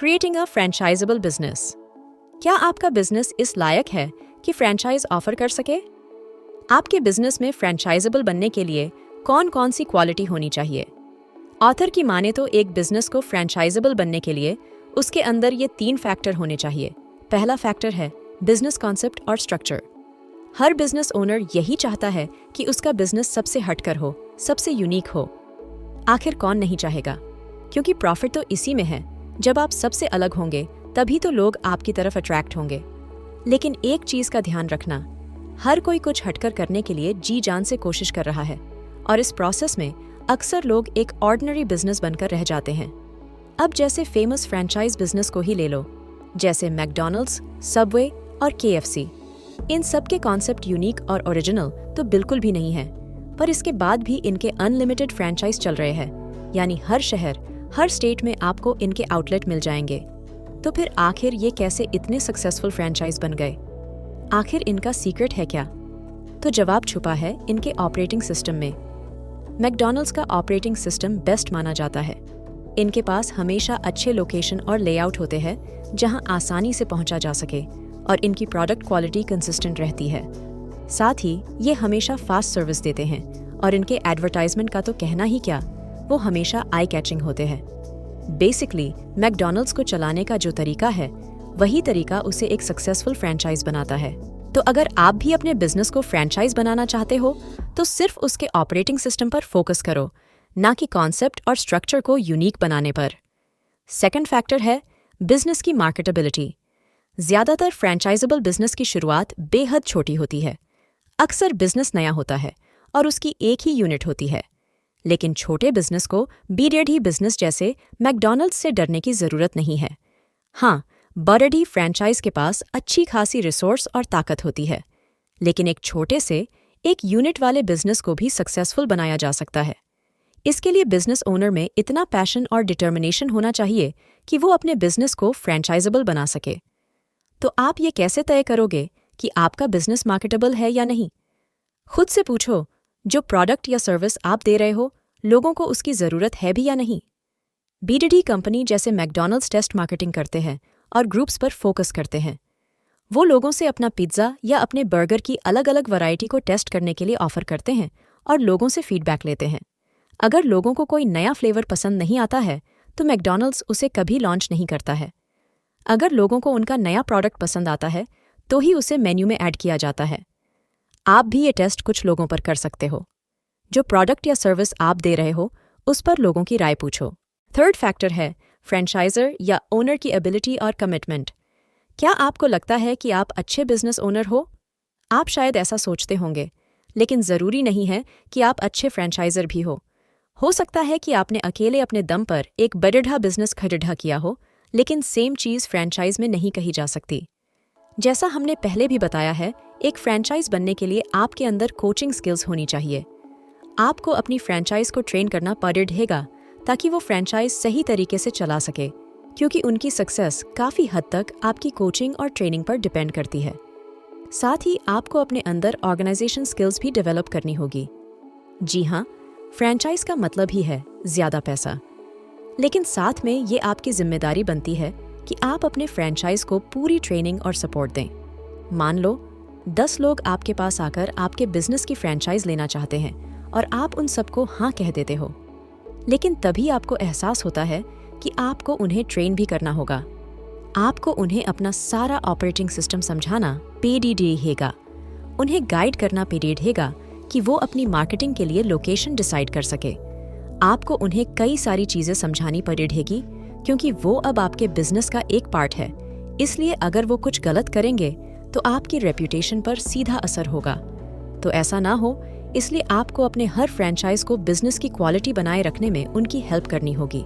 Creating a फ्रेंचाइजेबल business. क्या आपका business इस लायक है कि फ्रेंचाइज ऑफर कर सके? आपके बिजनेस में फ्रेंचाइजेबल बनने के लिए कौन कौन सी क्वालिटी होनी चाहिए? ऑथर की माने तो एक बिजनेस को फ्रेंचाइजेबल बनने के लिए उसके अंदर ये 3 फैक्टर होने चाहिए। पहला फैक्टर है बिजनेस कॉन्सेप्ट और स्ट्रक्चर। हर बिजनेस ओनर यही चाहता है कि उसका बिजनेस सबसे हटकर हो, सबसे यूनिक हो। आखिर कौन नहीं चाहेगा? क्योंकि प्रॉफिट तो इसी में है। जब आप सबसे अलग होंगे तभी तो लोग आपकी तरफ अट्रैक्ट होंगे। लेकिन एक चीज का ध्यान रखना, हर कोई कुछ हटकर करने के लिए जी जान से कोशिश कर रहा है और इस प्रोसेस में अक्सर लोग एक ऑर्डिनरी बिजनेस बनकर रह जाते हैं। अब जैसे फेमस फ्रेंचाइज बिजनेस को ही ले लो, जैसे मैकडॉनल्ड्स, सबवे और KFC। इन सब के कॉन्सेप्ट यूनिक और ओरिजिनल तो बिल्कुल भी नहीं है, पर इसके बाद भी इनके अनलिमिटेड फ्रेंचाइज चल रहे हैं, यानी हर शहर, हर स्टेट में आपको इनके आउटलेट मिल जाएंगे। तो फिर आखिर ये कैसे इतने सक्सेसफुल फ्रेंचाइज बन गए? आखिर इनका सीक्रेट है क्या? तो जवाब छुपा है इनके ऑपरेटिंग सिस्टम में। मैकडॉनल्ड्स का ऑपरेटिंग सिस्टम बेस्ट माना जाता है। इनके पास हमेशा अच्छे लोकेशन और लेआउट होते हैं जहां आसानी से पहुंचा जा सके और इनकी प्रोडक्ट क्वालिटी कंसिस्टेंट रहती है। साथ ही ये हमेशा फास्ट सर्विस देते हैं और इनके एडवर्टाइजमेंट का तो कहना ही क्या, वो हमेशा आई कैचिंग होते हैं। बेसिकली मैकडॉनल्ड्स को चलाने का जो तरीका है वही तरीका उसे एक सक्सेसफुल फ्रेंचाइज बनाता है। तो अगर आप भी अपने बिजनेस को फ्रेंचाइज बनाना चाहते हो तो सिर्फ उसके ऑपरेटिंग सिस्टम पर फोकस करो, ना कि कॉन्सेप्ट और स्ट्रक्चर को यूनिक बनाने पर। सेकंड फैक्टर है बिजनेस की मार्केटेबिलिटी। ज्यादातर फ्रेंचाइजेबल बिजनेस की शुरुआत बेहद छोटी होती है। अक्सर बिजनेस नया होता है और उसकी एक ही यूनिट होती है। लेकिन छोटे बिजनेस को बी-रेडी बिजनेस जैसे मैकडॉनल्ड्स से डरने की जरूरत नहीं है। हाँ, बड़ी फ्रेंचाइज के पास अच्छी खासी रिसोर्स और ताकत होती है, लेकिन एक छोटे से एक यूनिट वाले बिजनेस को भी सक्सेसफुल बनाया जा सकता है। इसके लिए बिजनेस ओनर में इतना पैशन और डिटर्मिनेशन होना चाहिए कि वो अपने बिजनेस को फ्रेंचाइजेबल बना सके। तो आप ये कैसे तय करोगे कि आपका बिजनेस मार्केटेबल है या नहीं? खुद से पूछो, जो प्रोडक्ट या सर्विस आप दे रहे हो, लोगों को उसकी जरूरत है भी या नहीं? बी-रेडी कंपनी जैसे मैकडॉनल्ड्स टेस्ट मार्केटिंग करते हैं और ग्रुप्स पर फोकस करते हैं। वो लोगों से अपना पिज्ज़ा या अपने बर्गर की अलग अलग वैरायटी को टेस्ट करने के लिए ऑफर करते हैं और लोगों से फीडबैक लेते हैं। अगर लोगों को कोई नया फ्लेवर पसंद नहीं आता है तो मैकडॉनल्ड्स उसे कभी लॉन्च नहीं करता है। अगर लोगों को उनका नया प्रोडक्ट पसंद आता है तो ही उसे मेन्यू में ऐड किया जाता है। आप भी ये टेस्ट कुछ लोगों पर कर सकते हो। जो प्रोडक्ट या सर्विस आप दे रहे हो उस पर लोगों की राय पूछो। थर्ड फैक्टर है फ्रेंचाइजर या ओनर की एबिलिटी और कमिटमेंट। क्या आपको लगता है कि आप अच्छे बिजनेस ओनर हो? आप शायद ऐसा सोचते होंगे, लेकिन जरूरी नहीं है कि आप अच्छे फ्रेंचाइजर भी हो सकता है कि आपने अकेले अपने दम पर एक बड़ा बिजनेस खड़ा किया हो, लेकिन सेम चीज फ्रेंचाइज में नहीं कही जा सकती। जैसा हमने पहले भी बताया है, एक फ्रेंचाइज बनने के लिए आपके अंदर कोचिंग स्किल्स होनी चाहिए। आपको अपनी फ्रेंचाइज को ट्रेन करना पड़ेगा ताकि वो फ्रेंचाइज सही तरीके से चला सके, क्योंकि उनकी सक्सेस काफ़ी हद तक आपकी कोचिंग और ट्रेनिंग पर डिपेंड करती है। साथ ही आपको अपने अंदर ऑर्गेनाइजेशन स्किल्स भी डेवलप करनी होगी। जी हाँ, फ्रेंचाइज का मतलब ही है ज़्यादा पैसा, लेकिन साथ में ये आपकी जिम्मेदारी बनती है कि आप अपने फ्रेंचाइज को पूरी ट्रेनिंग और सपोर्ट दें। मान लो 10 लोग आपके पास आकर आपके बिजनेस की फ्रेंचाइज लेना चाहते हैं और आप उन सबको हाँ कह देते हो, लेकिन तभी आपको एहसास होता है कि आपको उन्हें ट्रेन भी करना होगा। आपको उन्हें अपना सारा ऑपरेटिंग सिस्टम समझाना पड़ेगा, उन्हें गाइड करना पड़ेगा कि वो अपनी मार्केटिंग के लिए लोकेशन डिसाइड कर सके। आपको उन्हें कई सारी चीज़ें समझानी पड़ेगी, क्योंकि वो अब आपके बिजनेस का एक पार्ट है। इसलिए अगर वो कुछ गलत करेंगे तो आपकी रेप्यूटेशन पर सीधा असर होगा। तो ऐसा ना हो, इसलिए आपको अपने हर फ्रेंचाइज को बिजनेस की क्वालिटी बनाए रखने में उनकी हेल्प करनी होगी।